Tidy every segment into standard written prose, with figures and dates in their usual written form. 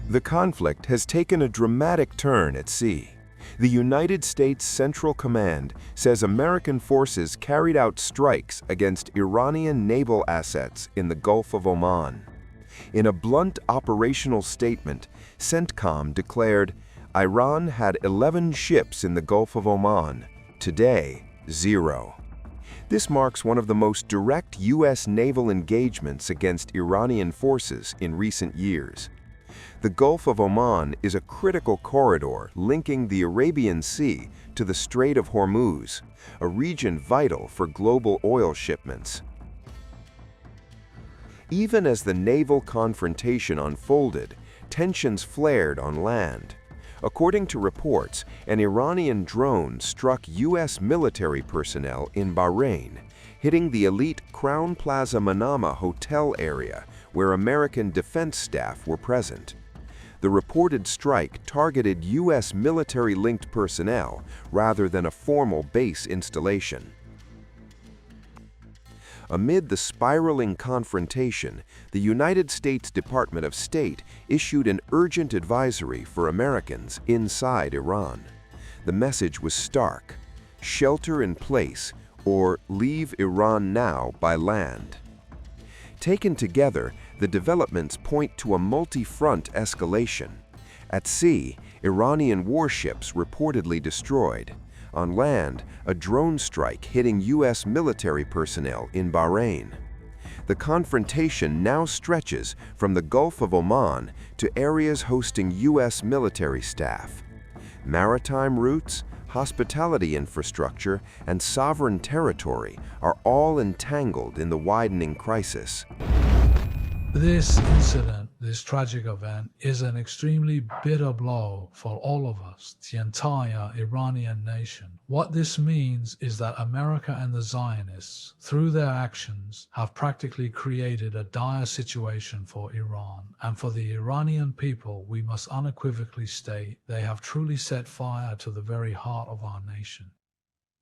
The conflict has taken a dramatic turn at sea. The United States Central Command says American forces carried out strikes against Iranian naval assets in the Gulf of Oman. In a blunt operational statement, CENTCOM declared, Iran had 11 ships in the Gulf of Oman, today 0. This marks one of the most direct U.S. naval engagements against Iranian forces in recent years. The Gulf of Oman is a critical corridor linking the Arabian Sea to the Strait of Hormuz, a region vital for global oil shipments. Even as the naval confrontation unfolded, tensions flared on land. According to reports, an Iranian drone struck U.S. military personnel in Bahrain, hitting the elite Crown Plaza Manama hotel area where American defense staff were present. The reported strike targeted U.S. military-linked personnel rather than a formal base installation. Amid the spiraling confrontation, the United States Department of State issued an urgent advisory for Americans inside Iran. The message was stark: shelter in place or leave Iran now by land. Taken together, the developments point to a multi-front escalation. At sea, Iranian warships reportedly destroyed. On land, a drone strike hitting U.S. military personnel in Bahrain. The confrontation now stretches from the Gulf of Oman to areas hosting U.S. military staff. Maritime routes, hospitality infrastructure, and sovereign territory are all entangled in the widening crisis. This incident, this tragic event, is an extremely bitter blow for all of us, the entire Iranian nation. What this means is that America and the Zionists, through their actions, have practically created a dire situation for Iran. And for the Iranian people, we must unequivocally state they have truly set fire to the very heart of our nation.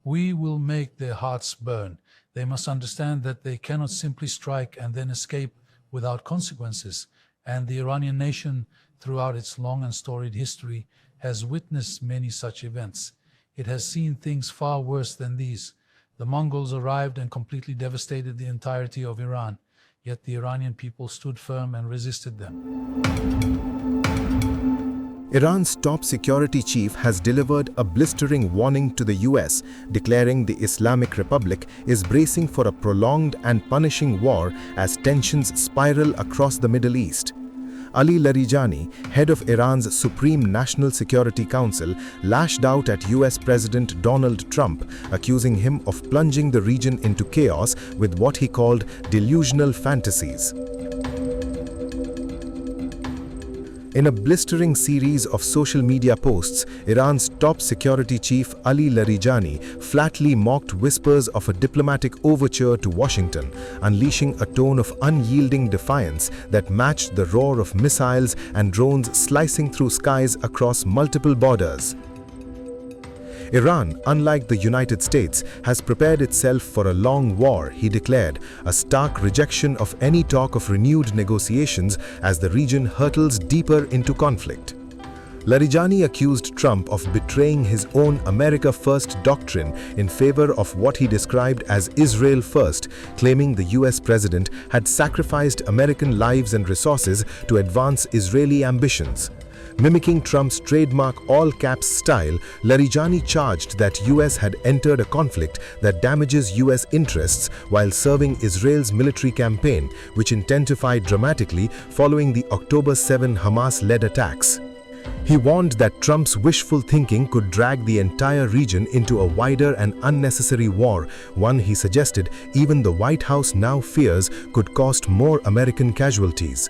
We will make their hearts burn. They must understand that they cannot simply strike and then escape without consequences, and the Iranian nation, throughout its long and storied history, has witnessed many such events. It has seen things far worse than these. The Mongols arrived and completely devastated the entirety of Iran, yet the Iranian people stood firm and resisted them. Iran's top security chief has delivered a blistering warning to the US, declaring the Islamic Republic is bracing for a prolonged and punishing war as tensions spiral across the Middle East. Ali Larijani, head of Iran's Supreme National Security Council, lashed out at US President Donald Trump, accusing him of plunging the region into chaos with what he called delusional fantasies. In a blistering series of social media posts, Iran's top security chief Ali Larijani flatly mocked whispers of a diplomatic overture to Washington, unleashing a tone of unyielding defiance that matched the roar of missiles and drones slicing through skies across multiple borders. Iran, unlike the United States, has prepared itself for a long war, he declared, a stark rejection of any talk of renewed negotiations as the region hurtles deeper into conflict. Larijani accused Trump of betraying his own America First doctrine in favor of what he described as Israel First, claiming the US president had sacrificed American lives and resources to advance Israeli ambitions. Mimicking Trump's trademark all-caps style, Larijani charged that US had entered a conflict that damages US interests while serving Israel's military campaign, which intensified dramatically following the October 7 Hamas-led attacks. He warned that Trump's wishful thinking could drag the entire region into a wider and unnecessary war, one he suggested even the White House now fears could cost more American casualties.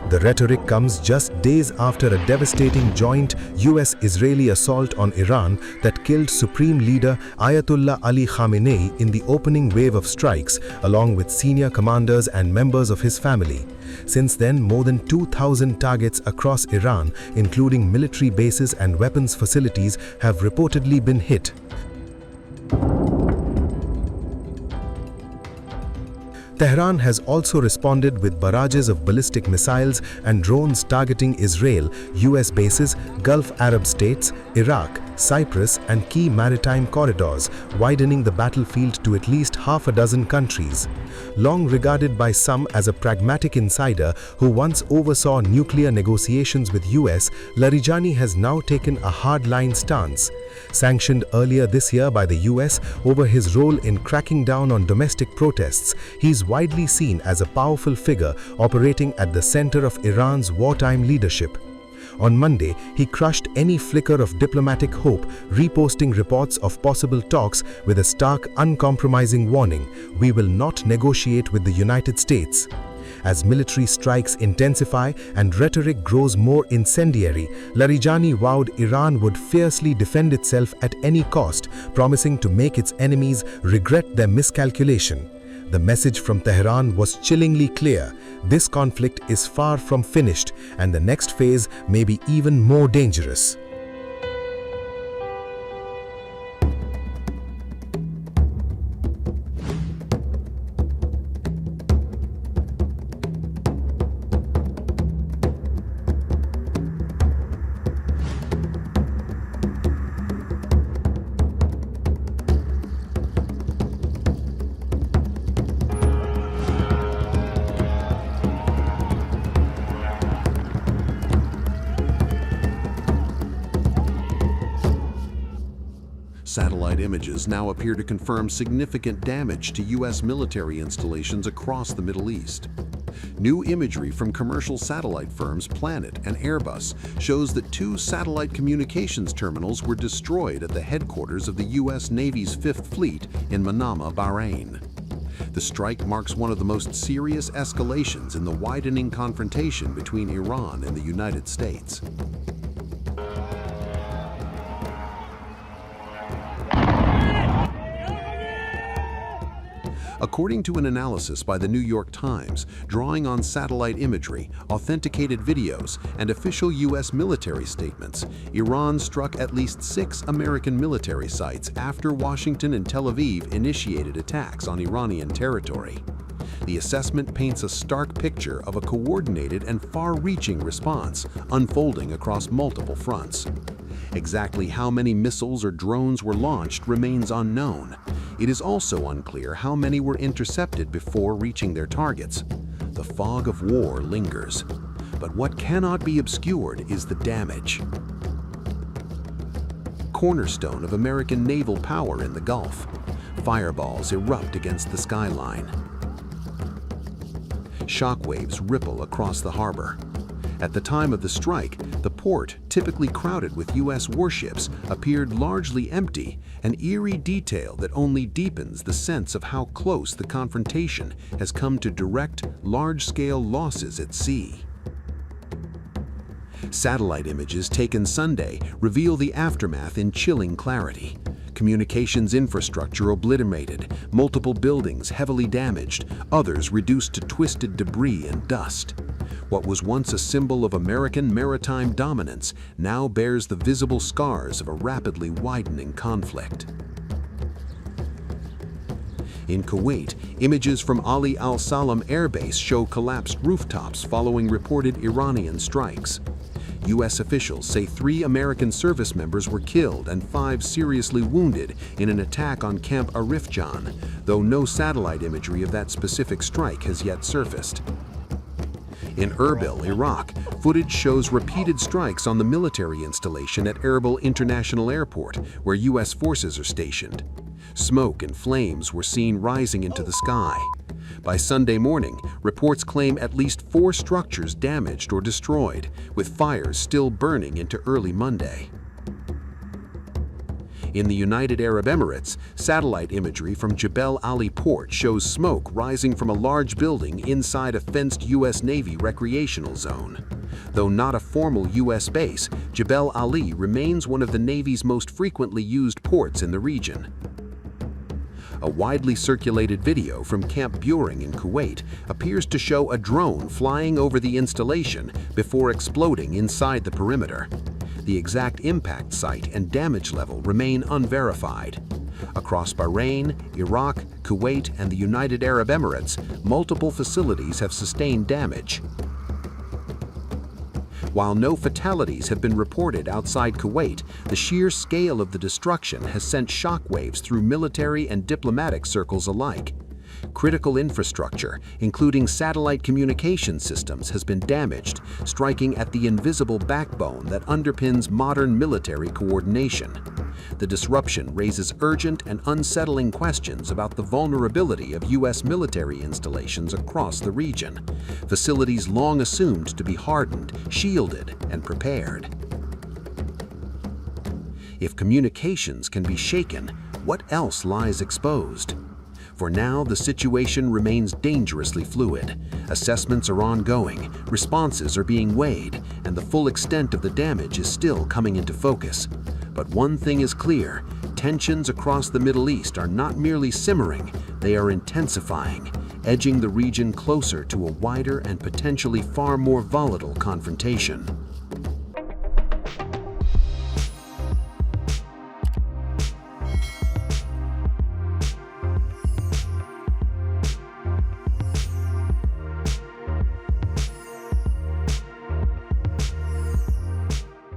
The rhetoric comes just days after a devastating joint US-Israeli assault on Iran that killed Supreme Leader Ayatollah Ali Khamenei in the opening wave of strikes, along with senior commanders and members of his family. Since then, more than 2,000 targets across Iran, including military bases and weapons facilities, have reportedly been hit. Tehran has also responded with barrages of ballistic missiles and drones targeting Israel, US bases, Gulf Arab states, Iraq, Cyprus, and key maritime corridors, widening the battlefield to at least half a dozen countries. Long regarded by some as a pragmatic insider who once oversaw nuclear negotiations with US, Larijani has now taken a hardline stance. Sanctioned earlier this year by the US over his role in cracking down on domestic protests, he is widely seen as a powerful figure operating at the center of Iran's wartime leadership. On Monday, he crushed any flicker of diplomatic hope, reposting reports of possible talks with a stark, uncompromising warning: "We will not negotiate with the United States." As military strikes intensify and rhetoric grows more incendiary, Larijani vowed Iran would fiercely defend itself at any cost, promising to make its enemies regret their miscalculation. The message from Tehran was chillingly clear: this conflict is far from finished, and the next phase may be even more dangerous. Satellite images now appear to confirm significant damage to U.S. military installations across the Middle East. New imagery from commercial satellite firms Planet and Airbus shows that 2 satellite communications terminals were destroyed at the headquarters of the U.S. Navy's 5th Fleet in Manama, Bahrain. The strike marks one of the most serious escalations in the widening confrontation between Iran and the United States. According to an analysis by the New York Times, drawing on satellite imagery, authenticated videos, and official U.S. military statements, Iran struck at least 6 American military sites after Washington and Tel Aviv initiated attacks on Iranian territory. The assessment paints a stark picture of a coordinated and far-reaching response unfolding across multiple fronts. Exactly how many missiles or drones were launched remains unknown. It is also unclear how many were intercepted before reaching their targets. The fog of war lingers. But what cannot be obscured is the damage. Cornerstone of American naval power in the Gulf. Fireballs erupt against the skyline. Shockwaves ripple across the harbor. At the time of the strike, the port, typically crowded with U.S. warships, appeared largely empty, an eerie detail that only deepens the sense of how close the confrontation has come to direct, large-scale losses at sea. Satellite images taken Sunday reveal the aftermath in chilling clarity. Communications infrastructure obliterated, multiple buildings heavily damaged, others reduced to twisted debris and dust. What was once a symbol of American maritime dominance now bears the visible scars of a rapidly widening conflict. In Kuwait, images from Ali Al Salam Air Base show collapsed rooftops following reported Iranian strikes. U.S. officials say 3 American service members were killed and 5 seriously wounded in an attack on Camp Arifjan, though no satellite imagery of that specific strike has yet surfaced. In Erbil, Iraq, footage shows repeated strikes on the military installation at Erbil International Airport, where U.S. forces are stationed. Smoke and flames were seen rising into the sky. By Sunday morning, reports claim at least 4 structures damaged or destroyed, with fires still burning into early Monday. In the United Arab Emirates, satellite imagery from Jebel Ali Port shows smoke rising from a large building inside a fenced U.S. Navy recreational zone. Though not a formal U.S. base, Jebel Ali remains one of the Navy's most frequently used ports in the region. A widely circulated video from Camp Buehring in Kuwait appears to show a drone flying over the installation before exploding inside the perimeter. The exact impact site and damage level remain unverified. Across Bahrain, Iraq, Kuwait, and the United Arab Emirates, multiple facilities have sustained damage. While no fatalities have been reported outside Kuwait, the sheer scale of the destruction has sent shockwaves through military and diplomatic circles alike. Critical infrastructure, including satellite communication systems, has been damaged, striking at the invisible backbone that underpins modern military coordination. The disruption raises urgent and unsettling questions about the vulnerability of U.S. military installations across the region, facilities long assumed to be hardened, shielded, and prepared. If communications can be shaken, what else lies exposed? For now, the situation remains dangerously fluid. Assessments are ongoing, responses are being weighed, and the full extent of the damage is still coming into focus. But one thing is clear: tensions across the Middle East are not merely simmering, they are intensifying, edging the region closer to a wider and potentially far more volatile confrontation.